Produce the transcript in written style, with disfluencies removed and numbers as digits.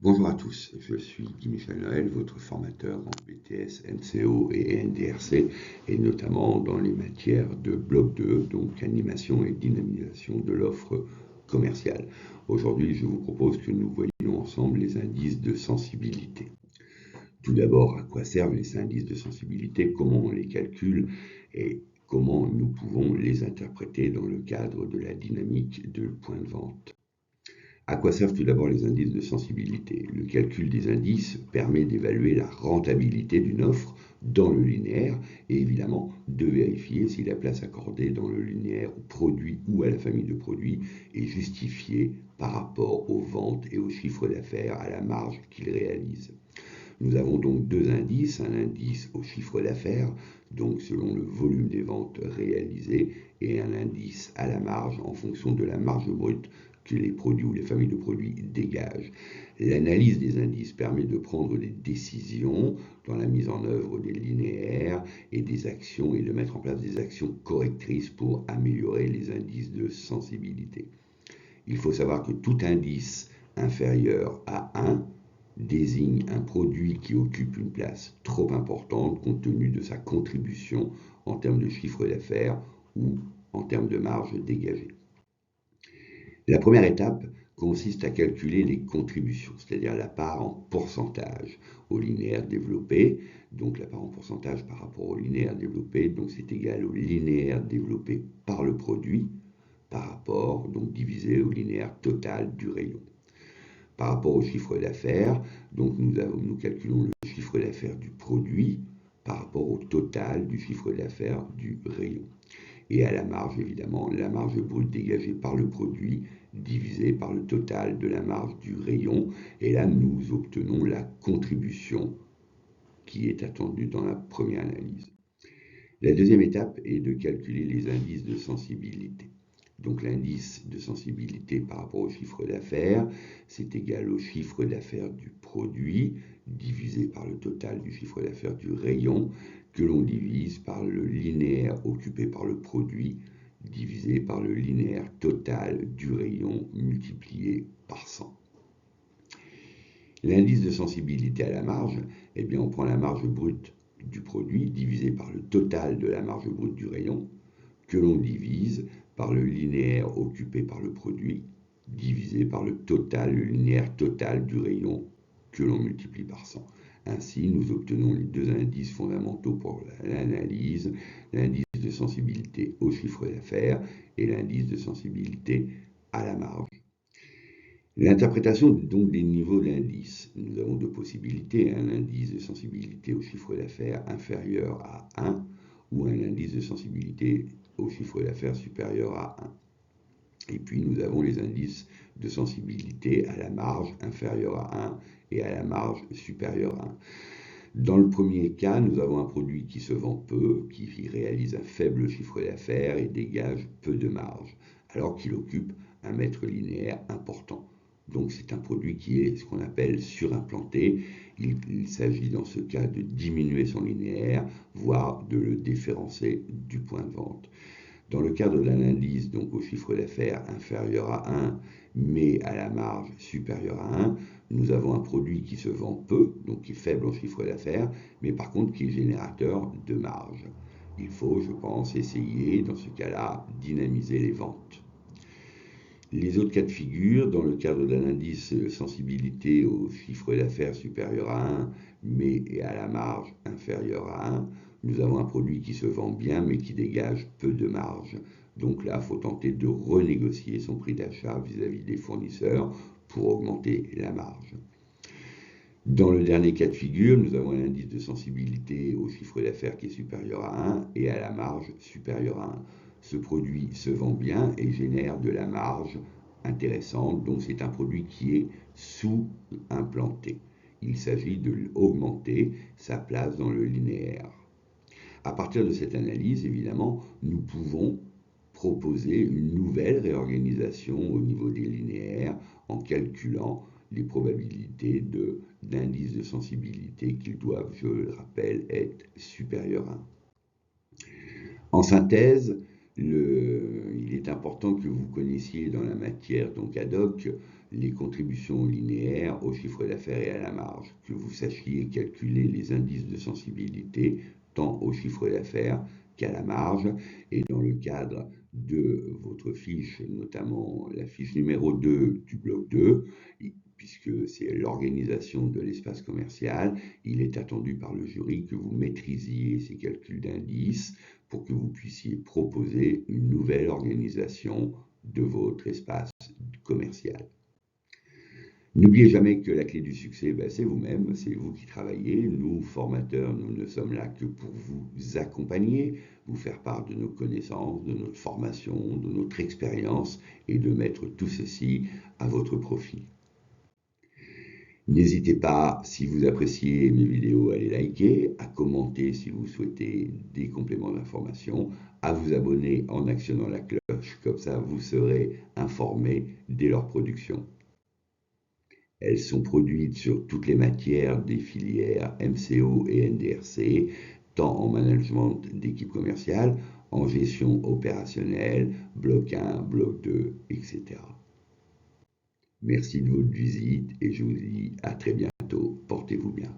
Bonjour à tous, je suis Guy Michel Noël, votre formateur en BTS, MCO et NDRC, et notamment dans les matières de bloc 2, donc animation et dynamisation de l'offre commerciale. Aujourd'hui, je vous propose que nous voyions ensemble les indices de sensibilité. Tout d'abord, à quoi servent les indices de sensibilité, comment on les calcule et comment nous pouvons les interpréter dans le cadre de la dynamique de point de vente. À quoi servent tout d'abord les indices de sensibilité? Le calcul des indices permet d'évaluer la rentabilité d'une offre dans le linéaire et évidemment de vérifier si la place accordée dans le linéaire au produit ou à la famille de produits est justifiée par rapport aux ventes et au chiffre d'affaires, à la marge qu'il réalise. Nous avons donc deux indices, un indice au chiffre d'affaires, donc selon le volume des ventes réalisées, et un indice à la marge en fonction de la marge brute que les produits ou les familles de produits dégagent. L'analyse des indices permet de prendre des décisions dans la mise en œuvre des linéaires et des actions et de mettre en place des actions correctrices pour améliorer les indices de sensibilité. Il faut savoir que tout indice inférieur à 1 désigne un produit qui occupe une place trop importante compte tenu de sa contribution en termes de chiffre d'affaires ou en termes de marge dégagée. La première étape consiste à calculer les contributions, c'est-à-dire la part en pourcentage au linéaire développé. Donc la part en pourcentage par rapport au linéaire développé, donc c'est égal au linéaire développé par le produit par rapport, donc divisé au linéaire total du rayon. Par rapport au chiffre d'affaires, donc nous calculons le chiffre d'affaires du produit par rapport au total du chiffre d'affaires du rayon. Et à la marge, évidemment, la marge brute dégagée par le produit divisée par le total de la marge du rayon. Et là, nous obtenons la contribution qui est attendue dans la première analyse. La deuxième étape est de calculer les indices de sensibilité. Donc l'indice de sensibilité par rapport au chiffre d'affaires, c'est égal au chiffre d'affaires du produit divisé par le total du chiffre d'affaires du rayon, que l'on divise par le linéaire occupé par le produit divisé par le linéaire total du rayon multiplié par 100. L'indice de sensibilité à la marge, eh bien on prend la marge brute du produit divisé par le total de la marge brute du rayon, que l'on divise par le linéaire occupé par le produit, divisé par le linéaire total du rayon, que l'on multiplie par 100. Ainsi, nous obtenons les deux indices fondamentaux pour l'analyse, l'indice de sensibilité au chiffre d'affaires et l'indice de sensibilité à la marge. L'interprétation donc des niveaux d'indices. Nous avons deux possibilités, un indice de sensibilité au chiffre d'affaires inférieur à 1 ou un indice de sensibilité au chiffre d'affaires supérieur à 1. Et puis nous avons les indices de sensibilité à la marge inférieure à 1 et à la marge supérieure à 1. Dans le premier cas, nous avons un produit qui se vend peu, qui réalise un faible chiffre d'affaires et dégage peu de marge, alors qu'il occupe un mètre linéaire important. Donc c'est un produit qui est ce qu'on appelle surimplanté. Il s'agit dans ce cas de diminuer son linéaire, voire de le déférencer du point de vente. Dans le cadre d'un indice donc au chiffre d'affaires inférieur à 1, mais à la marge supérieure à 1, nous avons un produit qui se vend peu, donc qui est faible en chiffre d'affaires, mais par contre qui est générateur de marge. Il faut, je pense, essayer, dans ce cas-là, dynamiser les ventes. Les autres cas de figure, dans le cadre d'un indice sensibilité au chiffre d'affaires supérieur à 1, mais à la marge inférieure à 1, nous avons un produit qui se vend bien, mais qui dégage peu de marge. Donc là, il faut tenter de renégocier son prix d'achat vis-à-vis des fournisseurs pour augmenter la marge. Dans le dernier cas de figure, nous avons un indice de sensibilité au chiffre d'affaires qui est supérieur à 1 et à la marge supérieure à 1. Ce produit se vend bien et génère de la marge intéressante, donc c'est un produit qui est sous-implanté. Il s'agit d'augmenter sa place dans le linéaire. À partir de cette analyse, évidemment, nous pouvons proposer une nouvelle réorganisation au niveau des linéaires en calculant les probabilités d'indices de sensibilité qu'ils doivent, je le rappelle, être supérieurs à 1. En synthèse, il est important que vous connaissiez dans la matière donc ad hoc les contributions linéaires au chiffre d'affaires et à la marge, que vous sachiez calculer les indices de sensibilité tant au chiffre d'affaires qu'à la marge. Et dans le cadre de votre fiche, notamment la fiche numéro 2 du bloc 2, puisque c'est l'organisation de l'espace commercial, il est attendu par le jury que vous maîtrisiez ces calculs d'indices pour que vous puissiez proposer une nouvelle organisation de votre espace commercial. N'oubliez jamais que la clé du succès, c'est vous-même, c'est vous qui travaillez. Nous, formateurs, nous ne sommes là que pour vous accompagner, vous faire part de nos connaissances, de notre formation, de notre expérience et de mettre tout ceci à votre profit. N'hésitez pas, si vous appréciez mes vidéos, à les liker, à commenter si vous souhaitez des compléments d'information, à vous abonner en actionnant la cloche, comme ça vous serez informé dès leur production. Elles sont produites sur toutes les matières des filières MCO et NDRC, tant en management d'équipe commerciale, en gestion opérationnelle, bloc 1, bloc 2, etc. Merci de votre visite et je vous dis à très bientôt. Portez-vous bien.